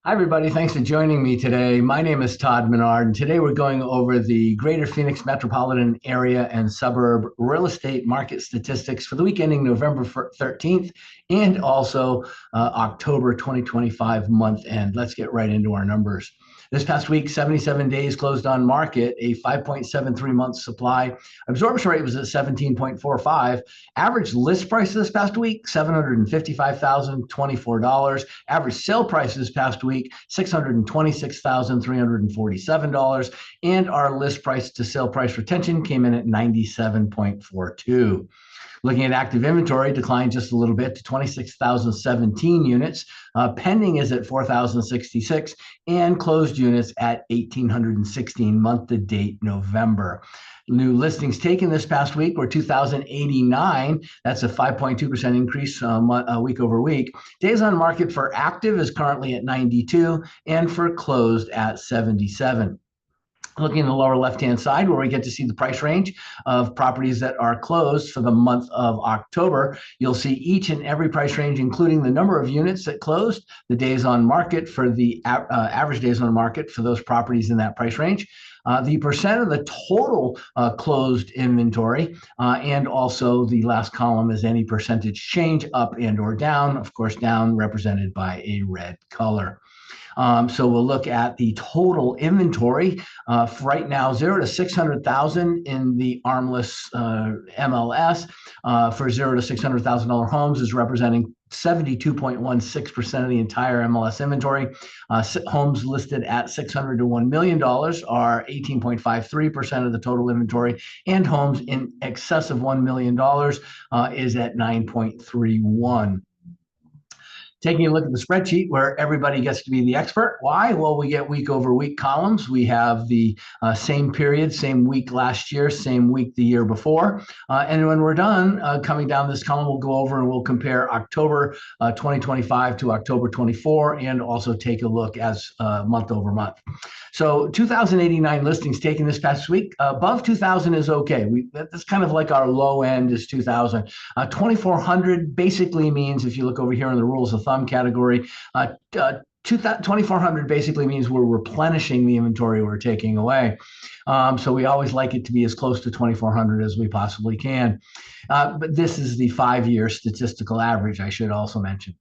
Hi, everybody. Thanks for joining me today. My name is Todd Menard, and today we're going over the Greater Phoenix metropolitan area and suburb real estate market statistics for the week ending November 13th and also October 2025 month end. Let's get right into our numbers. This past week, 77 days closed on market, a 5.73 month supply. Absorption rate was at 17.45. Average list price this past week, $755,024. Average sale price this past week, $626,347. And our list price to sale price retention came in at 97.42. Looking at active inventory, declined just a little bit to 26,017 units. Pending is at 4,066 and closed units at 1,816 month to date November. New listings taken this past week were 2,089. That's a 5.2% increase week over week. Days on market for active is currently at 92 and for closed at 77. Looking in the lower left-hand side where we get to see the price range of properties that are closed for the month of October, you'll see each and every price range, including the number of units that closed, the days on market for the average days on market for those properties in that price range, the percent of the total closed inventory, and also the last column is any percentage change up and or down, of course, down represented by a red color. So we'll look at the total inventory right now, 0 to 600,000 in the armless MLS for 0 to $600,000 homes is representing 72.16% of the entire MLS inventory. Homes listed at $600 to $1 million are 18.53% of the total inventory, and homes in excess of $1 million is at 9.31%. Taking a look at the spreadsheet where everybody gets to be the expert. Why? Well, we get week over week columns. We have the same period, same week last year, same week the year before. And when we're done coming down this column, we'll go over and we'll compare October 2025 to October 24 and also take a look as month over month. So 2,089 listings taken this past week. Above 2,000 is okay. That's kind of like our low end is 2,000. 2,400 basically means, if you look over here in the rules of thumb category, 2,400 basically means we're replenishing the inventory we're taking away. So we always like it to be as close to 2,400 as we possibly can. But this is the 5-year statistical average, I should also mention.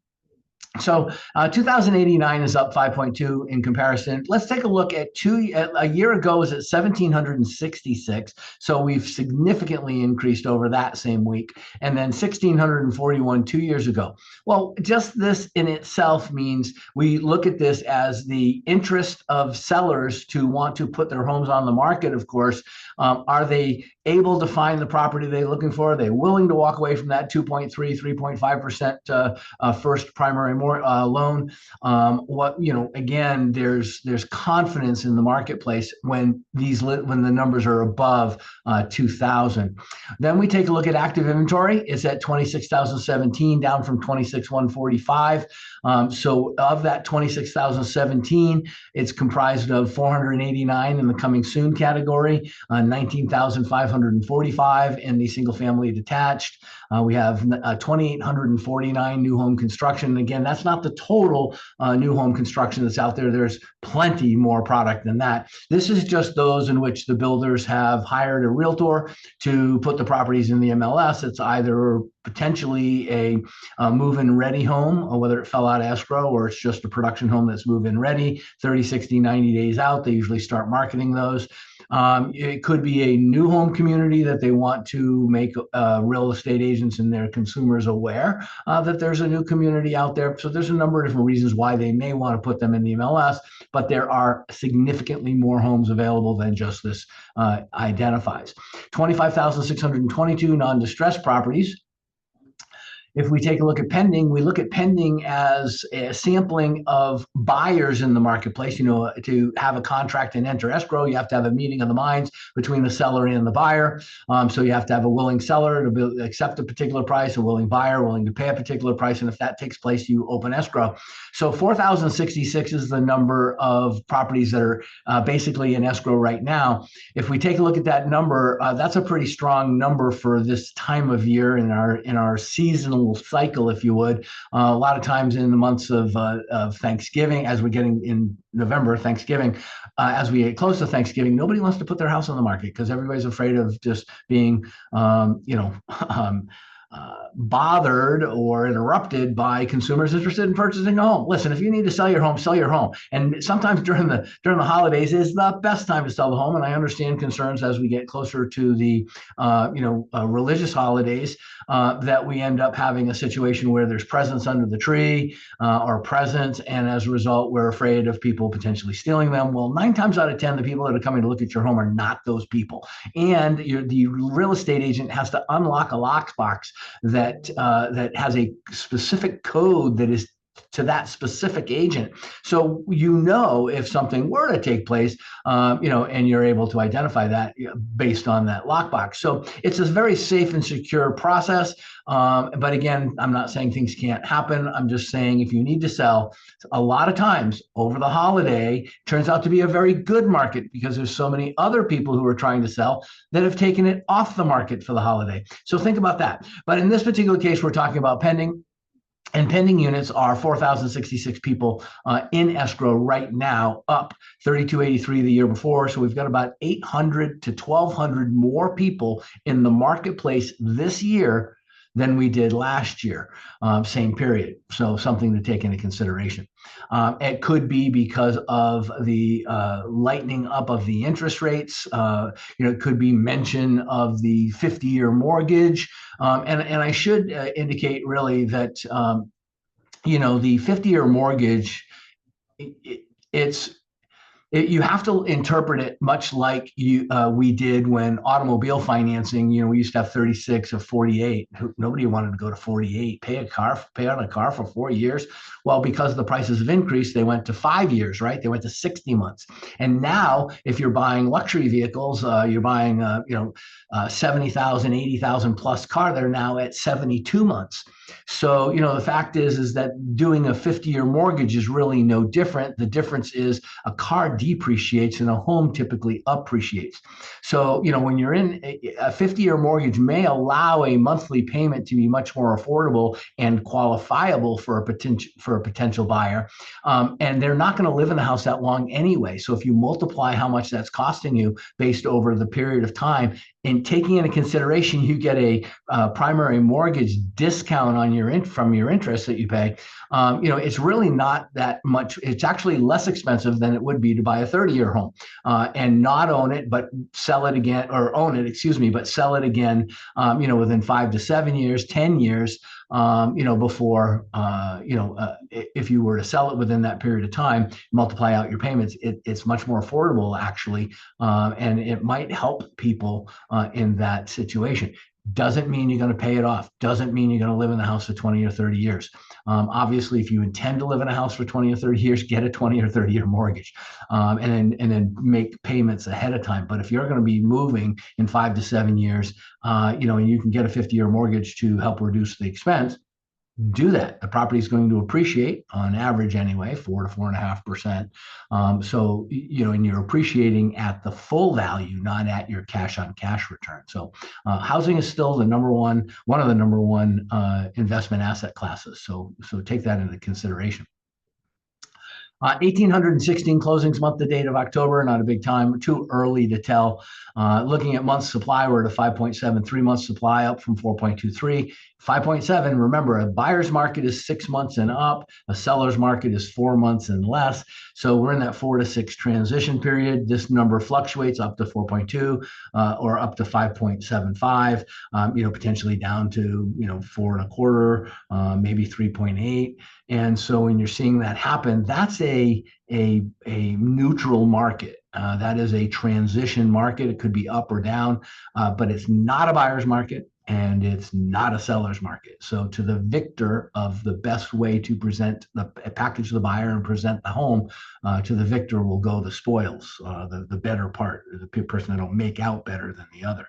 So 2,089 is up 5.2 in comparison. Let's take a look at a year ago was at 1,766. So we've significantly increased over that same week. And then 1,641 2 years ago. Well, just this in itself means we look at this as the interest of sellers to want to put their homes on the market, of course. Are they able to find the property they're looking for? Are they willing to walk away from that 2.3, 3.5% first primary loan? Again, there's confidence in the marketplace when the numbers are above 2,000. Then we take a look at active inventory. It's at 26,017, down from 26,145. So of that 26,017, it's comprised of 489 in the coming soon category, 19,545 in the single family detached. We have 2,849 new home construction. Again, that's not the total new home construction that's out there. There's plenty more product than that. This is just those in which the builders have hired a realtor to put the properties in the MLS. It's either potentially a move-in ready home, or whether it fell out of escrow or it's just a production home that's move-in ready, 30, 60, 90 days out. They usually start marketing those. It could be a new home community that they want to make real estate agents and their consumers aware that there's a new community out there. So there's a number of different reasons why they may want to put them in the MLS, but there are significantly more homes available than just this identifies. 25,622 non-distressed properties. If we take a look at pending, we look at pending as a sampling of buyers in the marketplace. To have a contract and enter escrow, you have to have a meeting of the minds between the seller and the buyer. So you have to have a willing seller to accept a particular price, a willing buyer willing to pay a particular price. And if that takes place, you open escrow. So 4,066 is the number of properties that are basically in escrow right now. If we take a look at that number, that's a pretty strong number for this time of year in our seasonally seasonal cycle, if you would. A lot of times in the months of Thanksgiving, as we're getting in November, Thanksgiving, as we get close to Thanksgiving, nobody wants to put their house on the market because everybody's afraid of just being, bothered or interrupted by consumers interested in purchasing a home. Listen, if you need to sell your home, sell your home. And sometimes during the holidays is the best time to sell the home. And I understand concerns as we get closer to the religious holidays that we end up having a situation where there's presents under the tree or presents, and as a result, we're afraid of people potentially stealing them. Well, 9 times out of 10, the people that are coming to look at your home are not those people, and the real estate agent has to unlock a lockbox that has a specific code that is to that specific agent. So if something were to take place, and you're able to identify that based on that lockbox. So it's a very safe and secure process. But again, I'm not saying things can't happen. I'm just saying if you need to sell, a lot of times over the holiday turns out to be a very good market because there's so many other people who are trying to sell that have taken it off the market for the holiday. So think about that. But in this particular case, we're talking about pending. And pending units are 4,066 people in escrow right now, up 3,283 the year before. So we've got about 800 to 1,200 more people in the marketplace this year than we did last year, same period. So something to take into consideration. It could be because of the lightening up of the interest rates. It could be mention of the 50-year mortgage. And I should indicate really that, the 50-year mortgage, you have to interpret it much like we did when automobile financing. We used to have 36 or 48. Nobody wanted to go to 48. Pay on a car for 4 years. Well, because the prices have increased, they went to 5 years, right? They went to 60 months. And now, if you're buying luxury vehicles, you're buying 70,000, 80,000 plus car. They're now at 72 months. So, the fact is that doing a 50-year mortgage is really no different. The difference is a car depreciates and a home typically appreciates. So, when you're in a 50-year mortgage may allow a monthly payment to be much more affordable and qualifiable for a potential buyer. And they're not going to live in the house that long anyway. So if you multiply how much that's costing you based over the period of time, and taking into consideration, you get a primary mortgage discount on from your interest that you pay. It's really not that much. It's actually less expensive than it would be to buy a 30-year home and not own it, but sell it again, or own it, but sell it again, within 5 to 7 years, 10 years, before, if you were to sell it within that period of time, multiply out your payments, it's much more affordable actually. And it might help people in that situation. Doesn't mean you're going to pay it off. Doesn't mean you're going to live in the house for 20 or 30 years. Obviously, if you intend to live in a house for 20 or 30 years, get a 20 or 30-year mortgage, and then make payments ahead of time. But if you're going to be moving in 5 to 7 years, and you can get a 50-year mortgage to help reduce the expense, do that. The property is going to appreciate on average anyway, 4 to 4.5%. So, and you're appreciating at the full value, not at your cash on cash return. So housing is still one of the number one investment asset classes. So take that into consideration. 1,816 closings month to date of October, not a big time, too early to tell. Looking at months supply, we're at a 5.73 month supply, up from 4.23. 5.7, remember, a buyer's market is 6 months and up, a seller's market is 4 months and less. So we're in that 4 to 6 transition period. This number fluctuates up to 4.2 or up to 5.75, potentially down to 4.25, maybe 3.8. And so when you're seeing that happen, that's a neutral market. That is a transition market. It could be up or down, but it's not a buyer's market and it's not a seller's market. So to the victor of the best way to present package the buyer and present the home, to the victor will go the spoils, the better part, the person that'll make out better than the other.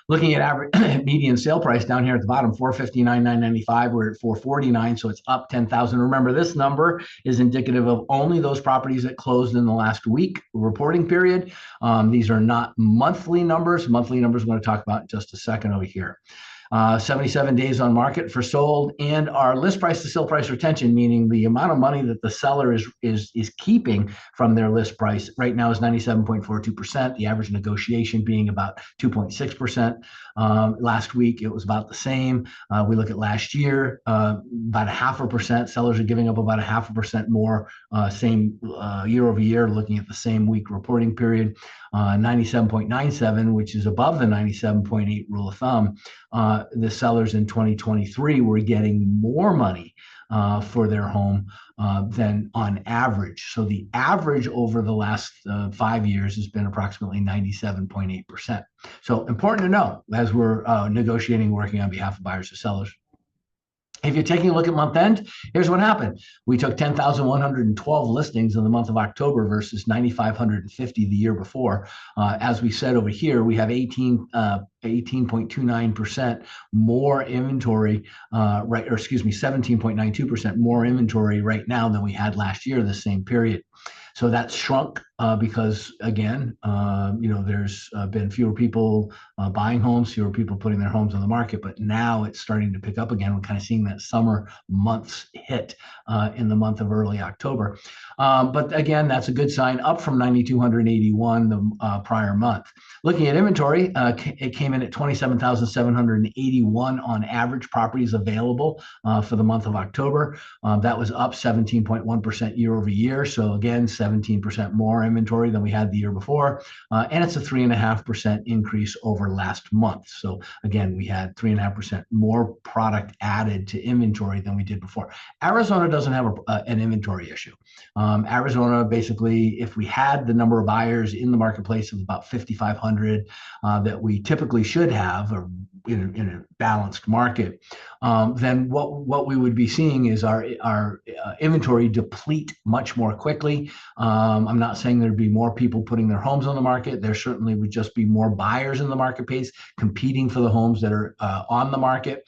Looking at average median sale price down here at the bottom, $459,995. We're at $449, so it's up 10,000. Remember, this number is indicative of only those properties that closed in the last week reporting period. These are not monthly numbers. Monthly numbers I'm going to talk about in just a second over here. 77 days on market for sold, and our list price to sale price retention, meaning the amount of money that the seller is keeping from their list price, right now is 97.42%. The average negotiation being about 2.6%. Last week it was about the same. We look at last year, about 0.5%. Sellers are giving up about 0.5% more, same year over year, looking at the same week reporting period. 97.97, which is above the 97.8 rule of thumb. The sellers in 2023 were getting more money for their home than on average. So the average over the last 5 years has been approximately 97.8%. So important to know as we're negotiating, working on behalf of buyers or sellers. If you're taking a look at month end, here's what happened. We took 10,112 listings in the month of October versus 9,550 the year before. As we said over here, we have 18.29% more inventory, right, or excuse me, 17.92% more inventory right now than we had last year, the same period. So that's shrunk because, again, there's been fewer people buying homes, fewer people putting their homes on the market, but now it's starting to pick up again. We're kind of seeing that summer months hit in the month of early October. But again, that's a good sign, up from 9,281 the prior month. Looking at inventory, it came in at 27,781 on average properties available for the month of October. That was up 17.1% year over year. So again, 17% more inventory than we had the year before. And it's a 3.5% increase over last month. So again, we had 3.5% more product added to inventory than we did before. Arizona doesn't have an inventory issue. Arizona, basically, if we had the number of buyers in the marketplace of about 5,500 that we typically should have, or in a balanced market, then what we would be seeing is our inventory deplete much more quickly. I'm not saying there'd be more people putting their homes on the market. There certainly would just be more buyers in the marketplace competing for the homes that are on the market.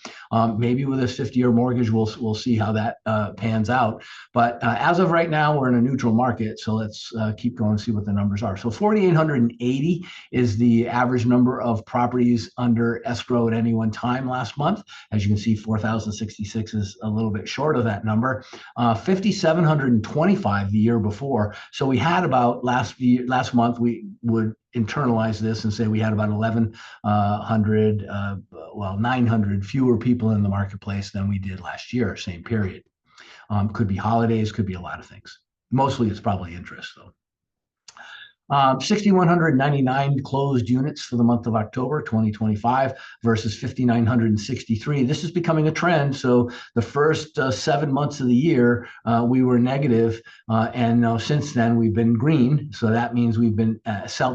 Maybe with this 50-year mortgage, we'll see how that pans out. But as of right now, we're in a neutral market. So let's keep going and see what the numbers are. So 4,880 is the average number of properties under escrow at any one time last month. As you can see, 4,066 is a little bit short of that number. 5,725 the year before. So we had about last month, we would internalize this and say we had about 900 fewer people in the marketplace than we did last year, same period. Could be holidays, could be a lot of things. Mostly it's probably interest though. 6,199 closed units for the month of October 2025 versus 5,963. This is becoming a trend. So the first 7 months of the year, we were negative, and now since then we've been green. So that means we've been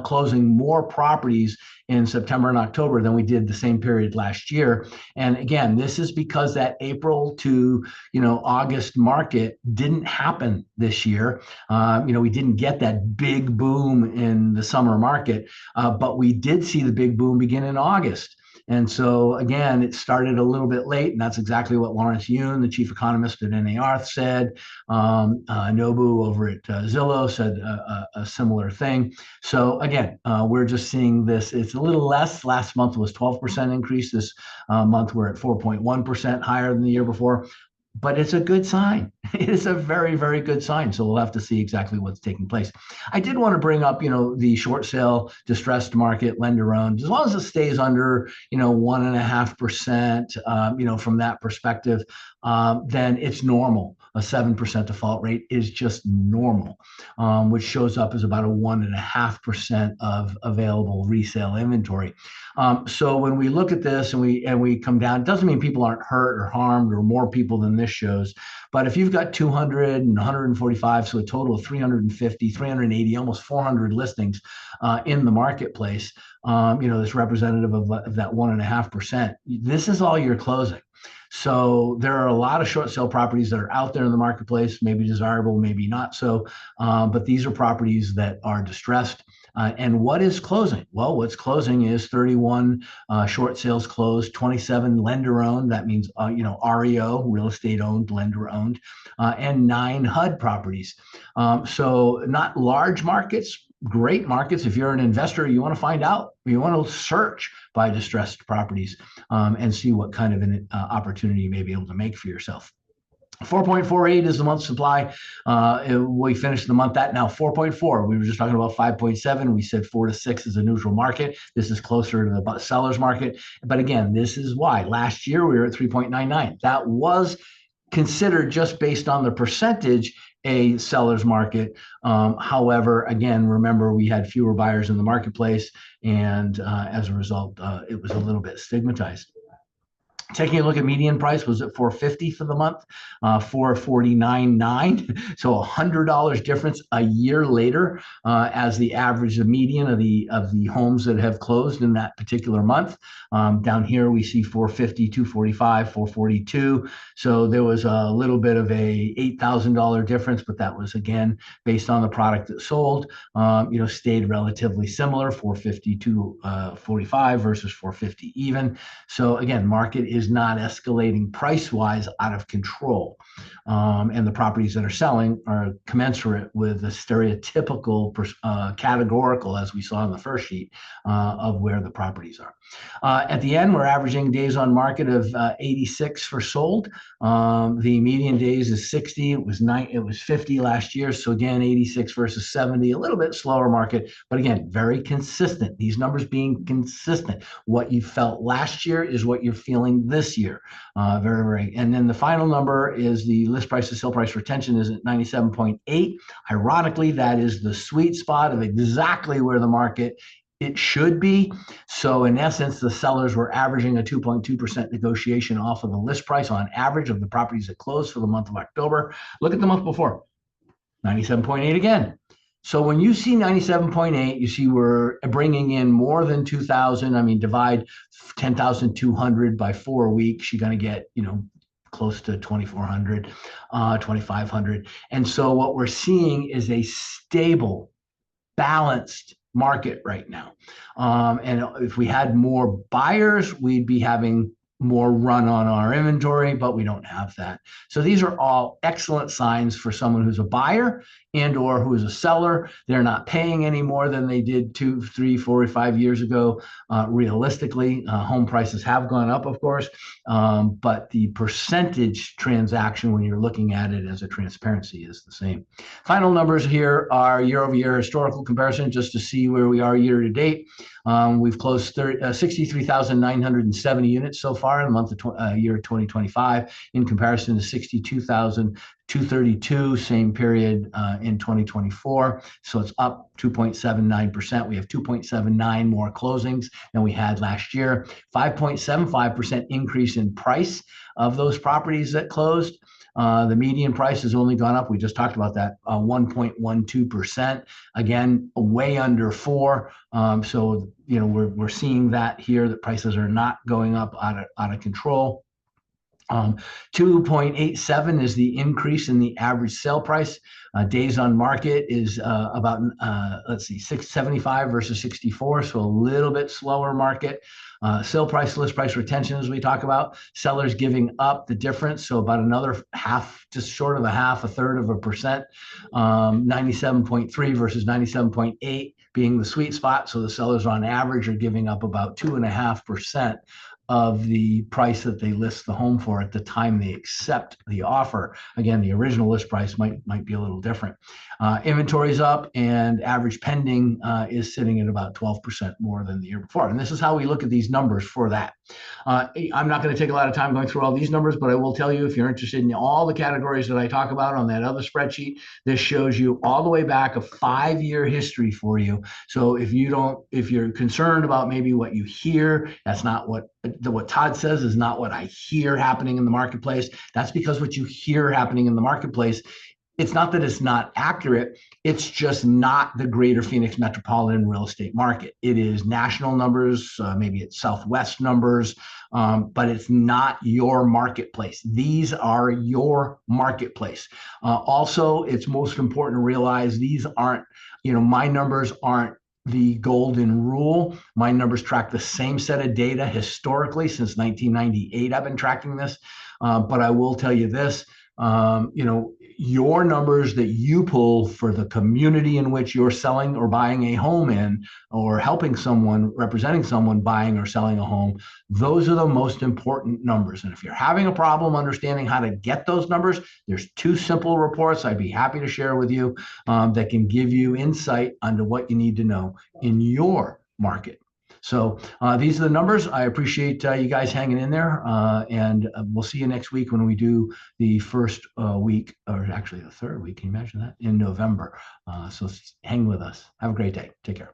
closing more properties in September and October than we did the same period last year. And again, this is because that April to August market didn't happen this year. We didn't get that big boom in the summer market, but we did see the big boom begin in August. And so, again, it started a little bit late, and that's exactly what Lawrence Yun, the chief economist at NAR, said. Nobu over at Zillow said a similar thing. So, again, we're just seeing this. It's a little less. Last month was 12% increase. This month we're at 4.1% higher than the year before. But it's a good sign. It is a very, very good sign. So we'll have to see exactly what's taking place. I did want to bring up, the short sale distressed market, lender owned, as long as it stays under, 1.5%, from that perspective, then it's normal. A 7% default rate is just normal, which shows up as about a 1.5% of available resale inventory. So when we look at this and we come down, it doesn't mean people aren't hurt or harmed or more people than this shows. But if you've got 200 and 145, so a total of 350, 380, almost 400 listings in the marketplace, that's representative of that 1.5%. This is all you're closing. So there are a lot of short sale properties that are out there in the marketplace, maybe desirable, maybe not so. But these are properties that are distressed. And what is closing? Well, what's closing is 31 short sales closed, 27 lender owned. That means, REO, real estate owned, lender owned, and 9 HUD properties. So not large markets, great markets. If you're an investor, you want to find out, you want to search by distressed properties and see what kind of an opportunity you may be able to make for yourself. 4.48 is the month supply. We finished the month at now 4.4. We were just talking about 5.7. We said 4 to 6 is a neutral market. This is closer to the seller's market. But again, this is why last year we were at 3.99. That was considered just based on the percentage a seller's market. However, again, remember we had fewer buyers in the marketplace, and as a result, it was a little bit stigmatized. Taking a look at median price was at 450 for the month, 449.9. So $100 difference a year later as the average, the median of the homes that have closed in that particular month. Down here we see 450, 245, 442. So there was a little bit of a $8,000 difference, but that was again based on the product that sold. Stayed relatively similar, 450 to 45 versus 450 even. So again, market is not escalating price-wise out of control. And the properties that are selling are commensurate with the stereotypical categorical, as we saw in the first sheet, of where the properties are. At the end, we're averaging days on market of 86 for sold. The median days is 60. It was 50 last year. So again, 86 versus 70, a little bit slower market, but again, very consistent. These numbers being consistent. What you felt last year is what you're feeling this year. Very, very. And then the final number is the list price to sale price retention is at 97.8. Ironically, that is the sweet spot of exactly where the market it should be. So in essence, the sellers were averaging a 2.2% negotiation off of the list price on average of the properties that closed for the month of October. Look at the month before, 97.8 again. So when you see 97.8, you see we're bringing in more than 2,000. I mean, divide 10,200 by 4 weeks, you're going to get, close to 2,400, 2,500. And so what we're seeing is a stable, balanced market right now. And if we had more buyers, we'd be having more run on our inventory, but we don't have that. So these are all excellent signs for someone who's a buyer and or who is a seller. They're not paying any more than they did 2, 3, 4, or 5 years ago. Realistically, home prices have gone up, of course, but the percentage transaction when you're looking at it as a transparency is the same. Final numbers here are year-over-year historical comparison just to see where we are year to date. We've closed 63,970 units so far in the month of year 2025 in comparison to 62,232 same period in 2024. So it's up 2.79%. We have 2.79 more closings than we had last year. 5.75% increase in price of those properties that closed. The median price has only gone up. We just talked about that, 1.12%. Again, way under 4. So we're seeing that here. That prices are not going up out of control. 2.87 is the increase in the average sale price. Days on market is about 675 versus 64, so a little bit slower market. Sale price, list price retention, as we talk about, sellers giving up the difference, so about another half, just short of a half, a third of a percent. 97.3 versus 97.8 being the sweet spot, so the sellers on average are giving up about 2.5% of the price that they list the home for at the time they accept the offer. Again, the original list price might be a little different. Inventory's up, and average pending is sitting at about 12% more than the year before. And this is how we look at these numbers for that. I'm not going to take a lot of time going through all these numbers, but I will tell you, if you're interested in all the categories that I talk about on that other spreadsheet, this shows you all the way back a 5-year history for you. So if you're concerned about maybe what you hear, that's not what Todd says is not what I hear happening in the marketplace. That's because what you hear happening in the marketplace, it's not that it's not accurate, it's just not the greater Phoenix metropolitan real estate market. It is national numbers, maybe it's Southwest numbers, but it's not your marketplace. These are your marketplace. Also, it's most important to realize these aren't, my numbers aren't the golden rule. My numbers track the same set of data historically since 1998. I've been tracking this, but I will tell you this. your numbers that you pull for the community in which you're selling or buying a home in, or helping someone, representing someone buying or selling a home, those are the most important numbers. And if you're having a problem understanding how to get those numbers, there's two simple reports I'd be happy to share with you that can give you insight onto what you need to know in your market. So these are the numbers. I appreciate you guys hanging in there, and we'll see you next week when we do the first week, or actually the third week. Can you imagine that? In November. So hang with us. Have a great day. Take care.